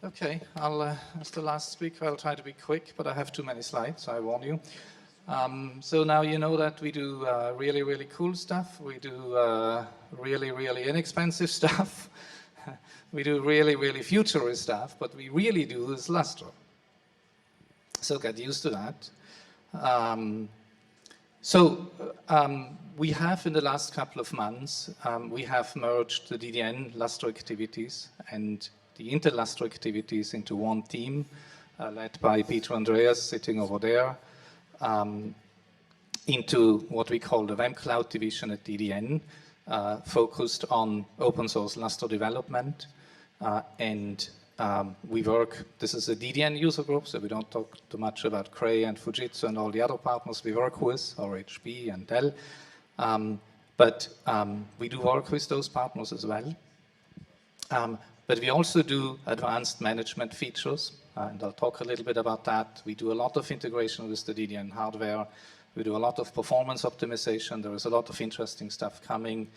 Okay, as the last speaker, I'll try to be quick, but I have too many slides, I warn you. So now you know that we do really, really cool stuff. We do really, really inexpensive stuff. We do really, really futurist stuff, but we really do is Lustre. So get used to that. We have in the last couple of months, we have merged the DDN Lustre activities and the Inter-Lustre activities into one team, led by Peter Andreas, sitting over there, into what we call the Whamcloud division at DDN, focused on open source Lustre development. We work, this is a DDN user group, so we don't talk too much about Cray and Fujitsu and all the other partners we work with, or HP and Dell. But we do work with those partners as well. But we also do advanced management features, and I'll talk a little bit about that. We do a lot of integration with the DDN hardware. We do a lot of performance optimization. There is a lot of interesting stuff coming.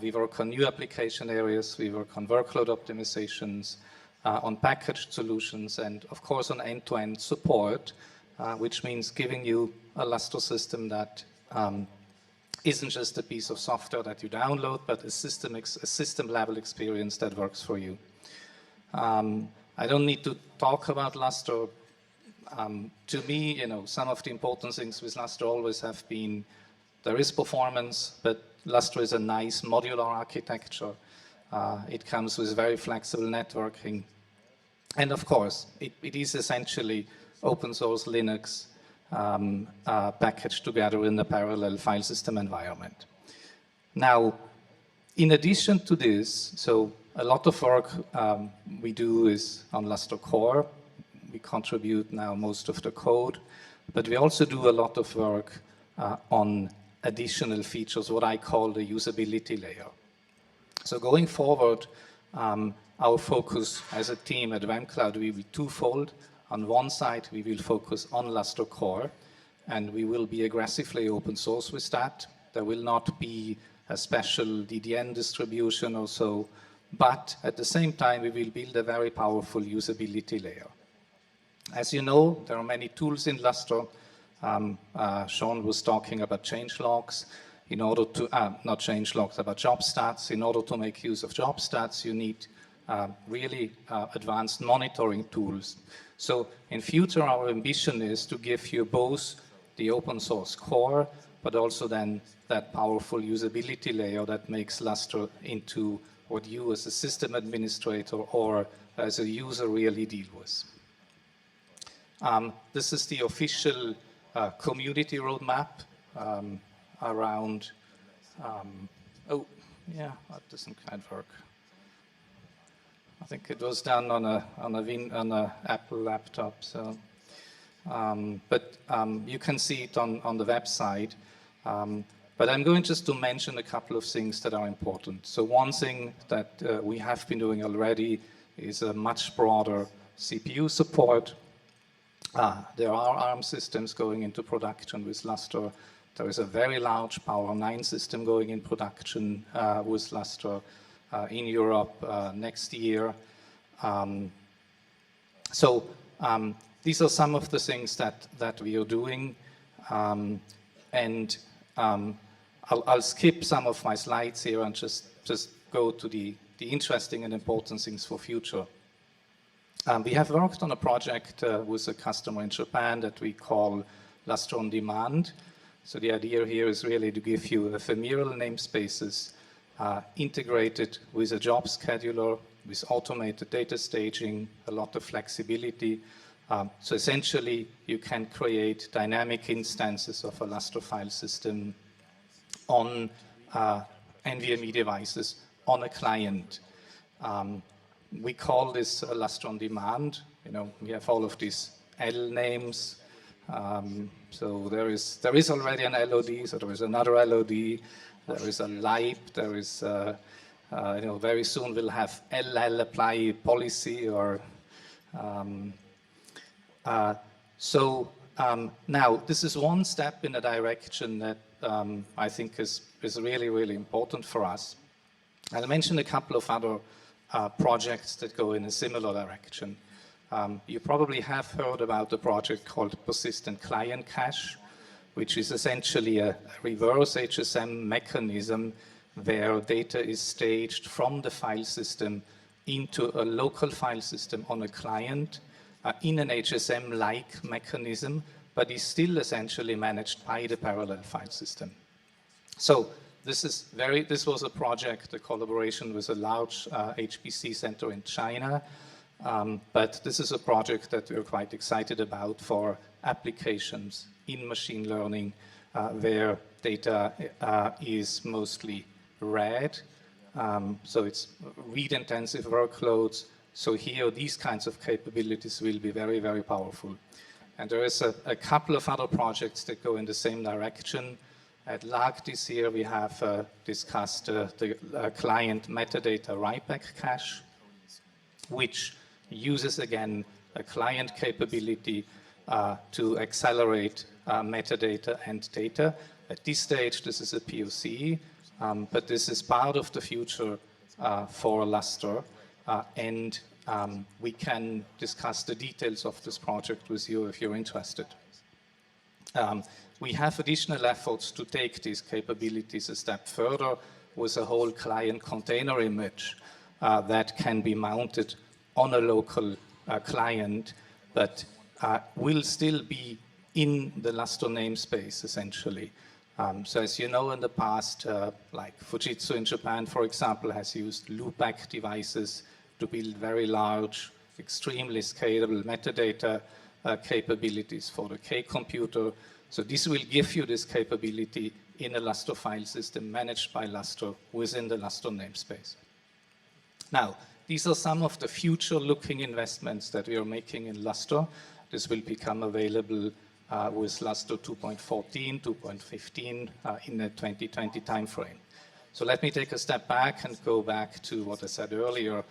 We work on new application areas. We work on workload optimizations, on packaged solutions, and of course on end-to-end support, which means giving you a Lustre system that isn't just a piece of software that you download, but a system-level experience that works for you. I don't need to talk about Lustre. To me, you know, some of the important things with Lustre always have been, there is performance, but Lustre is a nice modular architecture. It comes with very flexible networking. And of course, it is essentially open source Linux packaged together in a parallel file system environment. Now, in addition to this, so a lot of work we do is on Lustre Core. We contribute now most of the code, but we also do a lot of work on additional features, what I call the usability layer. So going forward, our focus as a team at Whamcloud will be twofold. On one side, we will focus on Lustre Core, and we will be aggressively open source with that. There will not be a special DDN distribution or so, but at the same time, we will build a very powerful usability layer. As you know, there are many tools in Lustre. Sean was talking about changelogs. In order to, not changelogs, about job stats. In order to make use of job stats, you need really advanced monitoring tools. So in future, our ambition is to give you both the open source core, but also then that powerful usability layer that makes Lustre into what you as a system administrator or as a user really deal with. This is the official community roadmap around, oh, yeah, that doesn't quite work. I think it was done on a Apple laptop, so. You can see it on the website. But I'm going just to mention a couple of things that are important. So one thing that we have been doing already is a much broader CPU support. There are ARM systems going into production with Lustre. There is a very large Power 9 system going in production with Lustre in Europe next year. These are some of the things that we are doing. I'll skip some of my slides here and just go to the interesting and important things for future. We have worked on a project with a customer in Japan that we call Lustre-on-Demand. So the idea here is really to give you ephemeral namespaces integrated with a job scheduler, with automated data staging, a lot of flexibility. So essentially, you can create dynamic instances of a Lustre file system on NVMe devices on a client. We call this Lustre-on-Demand. You know, we have all of these L names. So there is already an LOD, so there is another LOD. There is a LIPE. There is, you know, very soon we'll have LL apply policy or. Now this is one step in a direction that I think is really, really important for us. I'll mention a couple of other projects that go in a similar direction. You probably have heard about a project called Persistent Client Cache, which is essentially a reverse HSM mechanism where data is staged from the file system into a local file system on a client in an HSM-like mechanism, but is still essentially managed by the parallel file system. So this was a project, a collaboration with a large HPC center in China, but this is a project that we're quite excited about for applications in machine learning where data is mostly read. So it's read-intensive workloads. So here, these kinds of capabilities will be very, very powerful. And there is a couple of other projects that go in the same direction. At LAG this year, we have discussed the client metadata write-back cache, which uses, again, a client capability to accelerate metadata and data. At this stage, this is a POC, but this is part of the future for Lustre, and we can discuss the details of this project with you if you're interested. We have additional efforts to take these capabilities a step further with a whole client container image that can be mounted on a local client, but will still be in the Lustre namespace, essentially. So as you know, in the past, like Fujitsu in Japan, for example, has used loopback devices to build very large, extremely scalable metadata capabilities for the K computer. So this will give you this capability in a Lustre file system managed by Lustre within the Lustre namespace. Now, these are some of the future-looking investments that we are making in Lustre. This will become available with Lustre 2.14, 2.15 in the 2020 timeframe. So let me take a step back and go back to what I said earlier,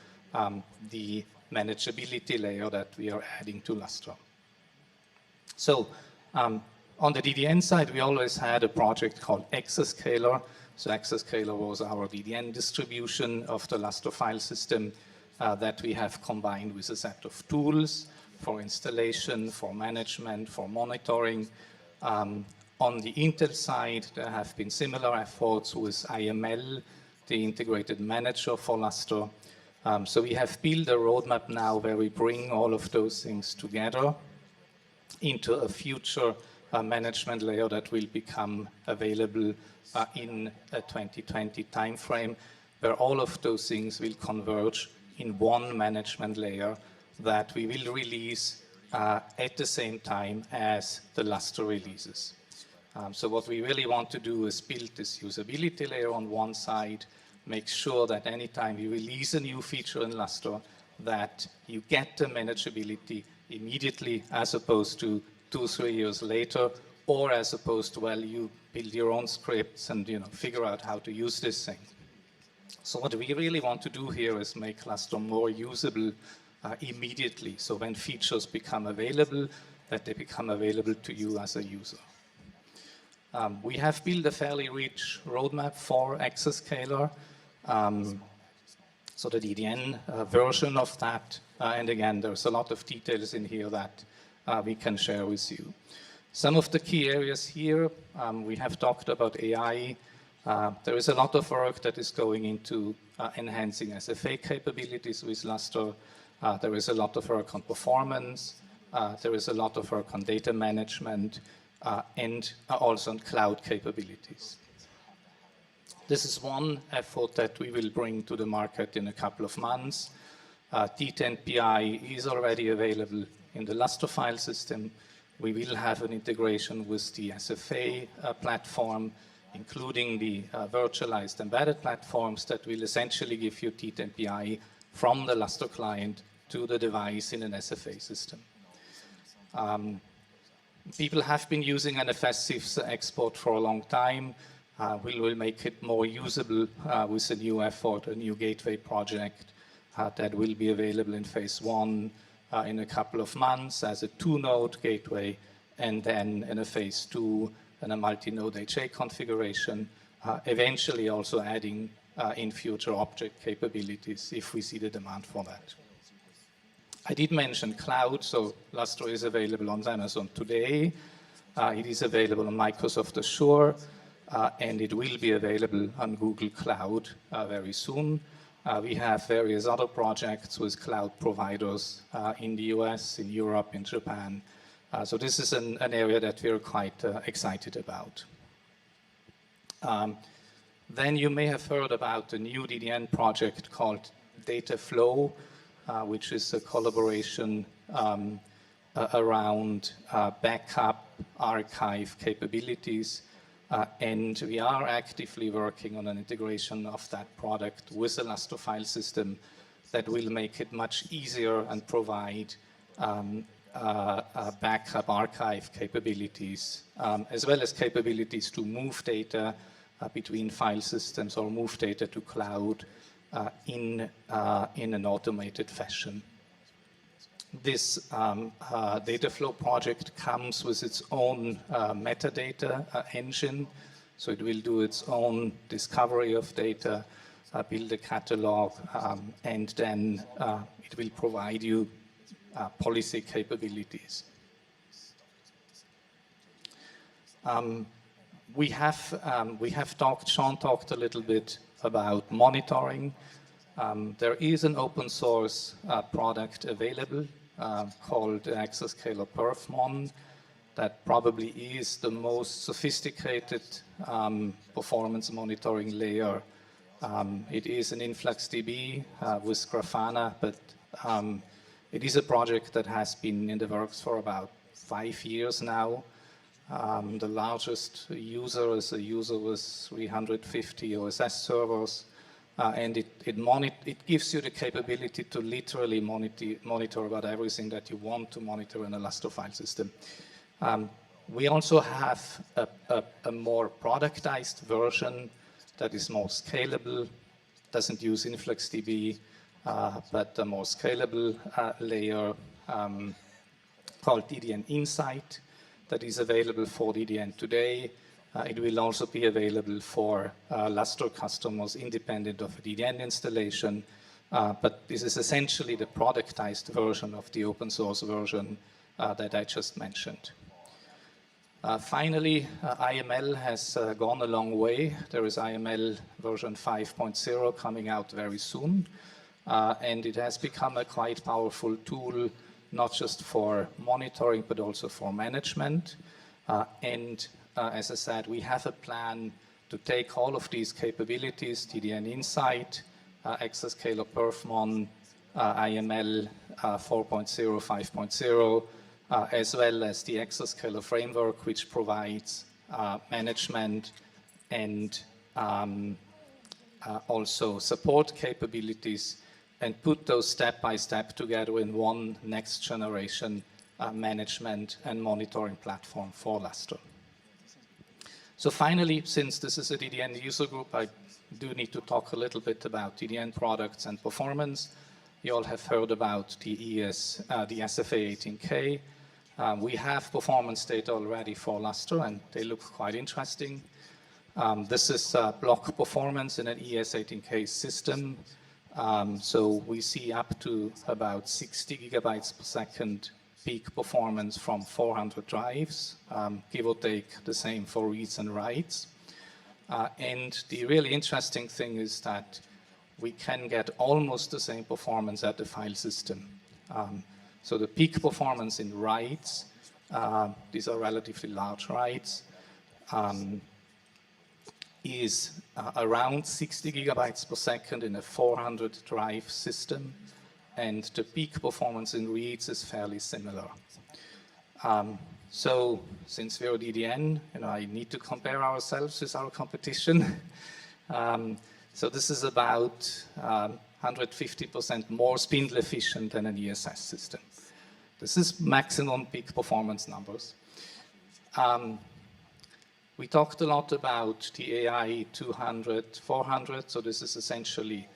the manageability layer that we are adding to Lustre. So on the DDN side, we always had a project called Exascale. So Exascale was our DDN distribution of the Lustre file system that we have combined with a set of tools for installation, for management, for monitoring. On the Intel side, there have been similar efforts with IML, the integrated manager for Lustre. So we have built a roadmap now where we bring all of those things together into a future management layer that will become available in a 2020 timeframe, where all of those things will converge in one management layer that we will release at the same time as the Lustre releases. So what we really want to do is build this usability layer on one side, make sure that anytime you release a new feature in Lustre, that you get the manageability immediately as opposed to 2-3 years later, or as opposed to, well, you build your own scripts and figure out how to use this thing. So what we really want to do here is make Lustre more usable immediately. So when features become available, that they become available to you as a user. We have built a fairly rich roadmap for Exascale. So the DDN version of that, and again, there's a lot of details in here that we can share with you. Some of the key areas here, we have talked about AI. There is a lot of work that is going into enhancing SFA capabilities with Lustre. There is a lot of work on performance. There is a lot of work on data management and also on cloud capabilities. This is one effort that we will bring to the market in a couple of months. T10PI is already available in the Lustre file system. We will have an integration with the SFA platform, including the virtualized embedded platforms that will essentially give you T10PI from the Lustre client to the device in an SFA system. People have been using NFS export for a long time. We will make it more usable with a new effort, a new gateway project that will be available in phase 1 in a couple of months as a 2-node gateway, and then in a phase 2 in a multi-node HA configuration, eventually also adding in future object capabilities if we see the demand for that. I did mention cloud, so Lustre is available on Amazon today. It is available on Microsoft Azure, and it will be available on Google Cloud very soon. We have various other projects with cloud providers in the US, in Europe, in Japan. So this is an area that we're quite excited about. Then you may have heard about a new DDN project called Data Flow, which is a collaboration around backup archive capabilities. And we are actively working on an integration of that product with a Lustre file system that will make it much easier and provide backup archive capabilities, as well as capabilities to move data between file systems or move data to cloud in an automated fashion. This data flow project comes with its own metadata engine, so it will do its own discovery of data, build a catalog, and then it will provide you policy capabilities. Sean talked a little bit about monitoring. There is an open source product available called Exascale PerfMon that probably is the most sophisticated performance monitoring layer. It is an InfluxDB with Grafana, but it is a project that has been in the works for about 5 years now. The largest user is a user with 350 OSS servers. And it gives you the capability to literally monitor about everything that you want to monitor in a Lustre file system. We also have a more productized version that is more scalable, doesn't use InfluxDB, but a more scalable layer called DDN Insight that is available for DDN today. It will also be available for Lustre customers independent of a DDN installation, but this is essentially the productized version of the open source version that I just mentioned. Finally, IML has gone a long way. There is IML version 5.0 coming out very soon, and it has become a quite powerful tool, not just for monitoring, but also for management. As I said, we have a plan to take all of these capabilities, DDN Insight, Exascale PerfMon, IML 4.0, 5.0, as well as the Exascale framework, which provides management and also support capabilities, and put those step by step together in one next generation management and monitoring platform for Lustre. So finally, since this is a DDN user group, I do need to talk a little bit about DDN products and performance. You all have heard about the SFA 18K. We have performance data already for Lustre, and they look quite interesting. This is block performance in an ES18K system. So we see up to about 60 gigabytes per second peak performance from 400 drives, give or take the same for reads and writes. And the really interesting thing is that we can get almost the same performance at the file system. So the peak performance in writes, these are relatively large writes, is around 60 gigabytes per second in a 400 drive system, and the peak performance in reads is fairly similar. So since we're DDN, I need to compare ourselves with our competition. So this is about 150% more spindle efficient than an ESS system. This is maximum peak performance numbers. We talked a lot about the AI 200, 400. So this is essentially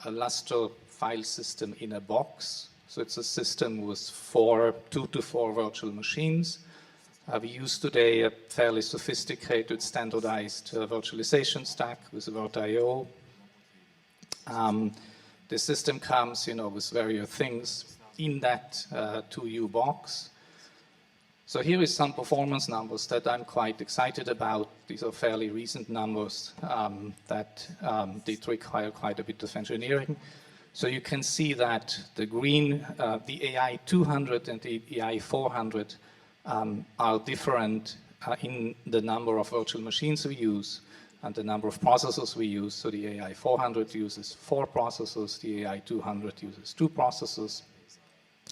a Lustre file system in a box. So it's a system with 2 to 4 virtual machines. We use today a fairly sophisticated standardized virtualization stack with VirtIO The system comes, with various things in that 2U box. So here is some performance numbers that I'm quite excited about. These are fairly recent numbers that did require quite a bit of engineering. So you can see that the green, the AI 200 and the AI 400 are different in the number of virtual machines we use and the number of processors we use. So the AI 400 uses 4 processors, the AI 200 uses 2 processors.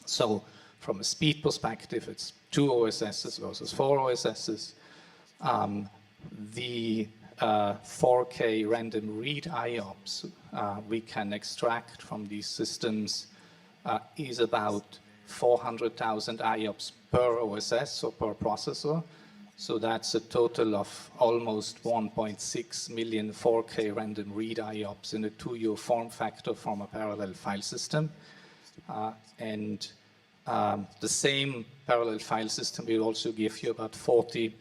So from a speed perspective, it's 2 OSSs versus 4 OSSs. The 4K random read IOPS we can extract from these systems is about 400,000 IOPS per OSS or per processor. So that's a total of almost 1.6 million 4K random read IOPS in a 2U form factor from a parallel file system. The same parallel file system will also give you about 40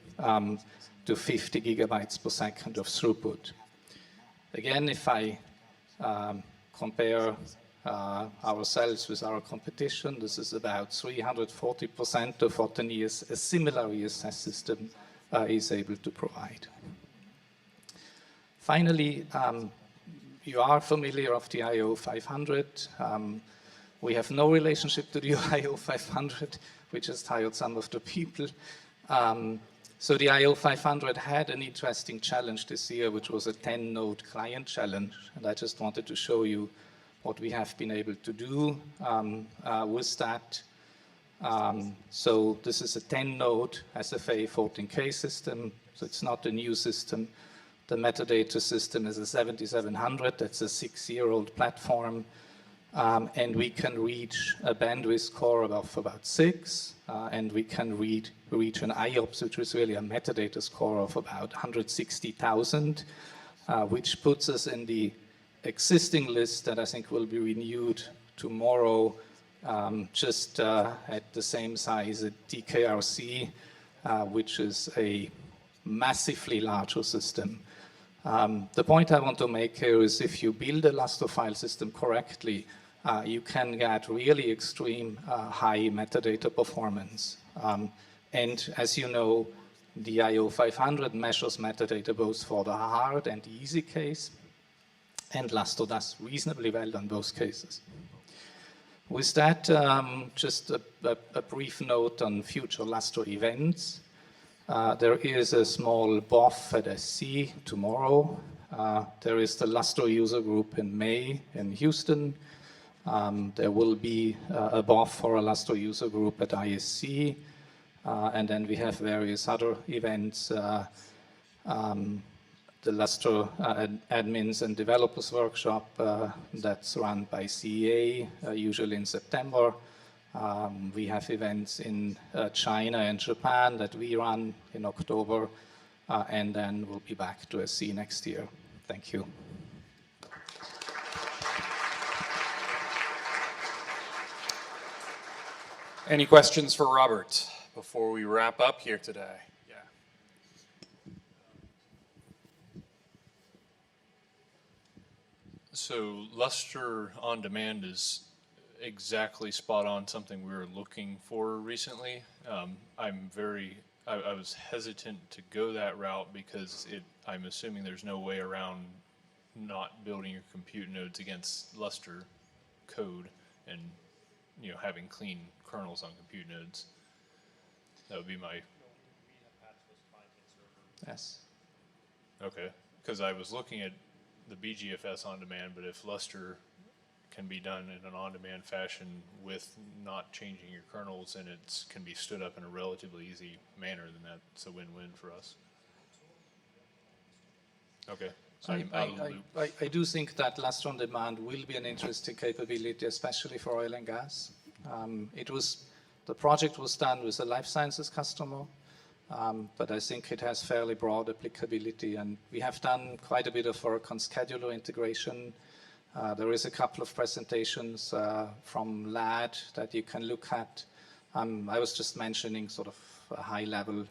to 50 gigabytes per second of throughput. Again, if I compare ourselves with our competition, this is about 340% of what a similar ESS system is able to provide. Finally, you are familiar of the IO 500. We have no relationship to the IO 500. We just hired some of the people. So the IO 500 had an interesting challenge this year, which was a 10-node client challenge. And I just wanted to show you what we have been able to do with that. So this is a 10-node SFA 14K system. So it's not a new system. The metadata system is a 7700. That's a 6-year-old platform. And we can reach a bandwidth score of about 6. And we can reach an IOPS, which is really a metadata score of about 160,000, which puts us in the existing list that I think will be renewed tomorrow, just at the same size at DKRC, which is a massively larger system. The point I want to make here is if you build a Lustre file system correctly, you can get really extreme high metadata performance. And as you know, the IO 500 measures metadata both for the hard and the easy case, and Lustre does reasonably well on both cases. With that, just a brief note on future Lustre events. There is a small BOF at SC tomorrow. There is the Lustre User Group in May in Houston. There will be a BOF for a Lustre User Group at ISC. And then we have various other events. The Lustre Admins and Developers Workshop that's run by CEA, usually in September. We have events in China and Japan that we run in October, and then we'll be back to SC next year. Thank you. Any questions for Robert before we wrap up here today? Yeah. So Lustre-on-Demand is exactly spot on something we were looking for recently. I was hesitant to go that route because I'm assuming there's no way around not building your compute nodes against Lustre code and having clean kernels on compute nodes. That would be my. Yes. Okay, because I was looking at the BGFS on demand, but if Lustre can be done in an on-demand fashion with not changing your kernels, and it can be stood up in a relatively easy manner, then that's a win-win for us. Okay. So I do think that Lustre-on-Demand will be an interesting capability, especially for oil and gas. The project was done with a life sciences customer, but I think it has fairly broad applicability, and we have done quite a bit of work on scheduler integration. There is a couple of presentations from LAD that you can look at. I was just mentioning sort of a high level,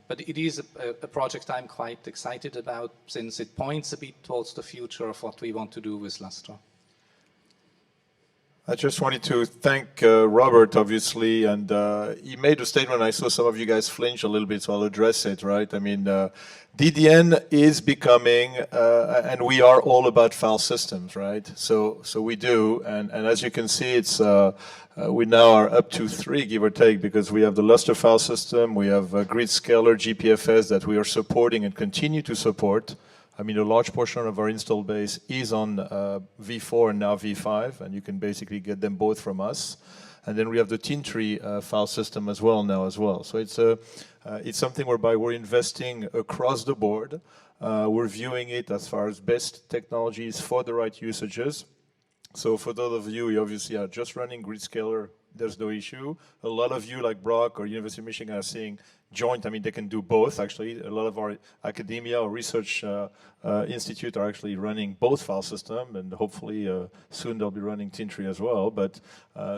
but it is a project I'm quite excited about since it points a bit towards the future of what we want to do with Lustre. I just wanted to thank Robert, obviously, and he made a statement. I saw some of you guys flinch a little bit, so I'll address it, right? I mean, DDN is becoming, and we are all about file systems, right? So we do, and as you can see, it's we now are up to 3, give or take, because we have the Lustre file system, we have Gridscaler, GPFS that we are supporting and continue to support. I mean, a large portion of our install base is on V4 and now V5, and you can basically get them both from us. And then we have the Tintri file system as well now as well. So it's something whereby we're investing across the board. We're viewing it as far as best technologies for the right usages. So for those of you who obviously are just running Gridscaler, there's no issue. A lot of you, like Brock or University of Michigan, are seeing joint. I mean, they can do both, actually. A lot of our academia or research institute are actually running both file system, and hopefully soon they'll be running Tintri as well. But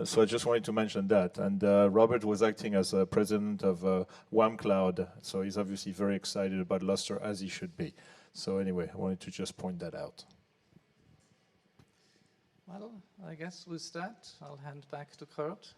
so I just wanted to mention that. And Robert was acting as president of Whamcloud, so he's obviously very excited about Lustre, as he should be. So anyway, I wanted to just point that out. Well, I guess with that, I'll hand back to Kurt.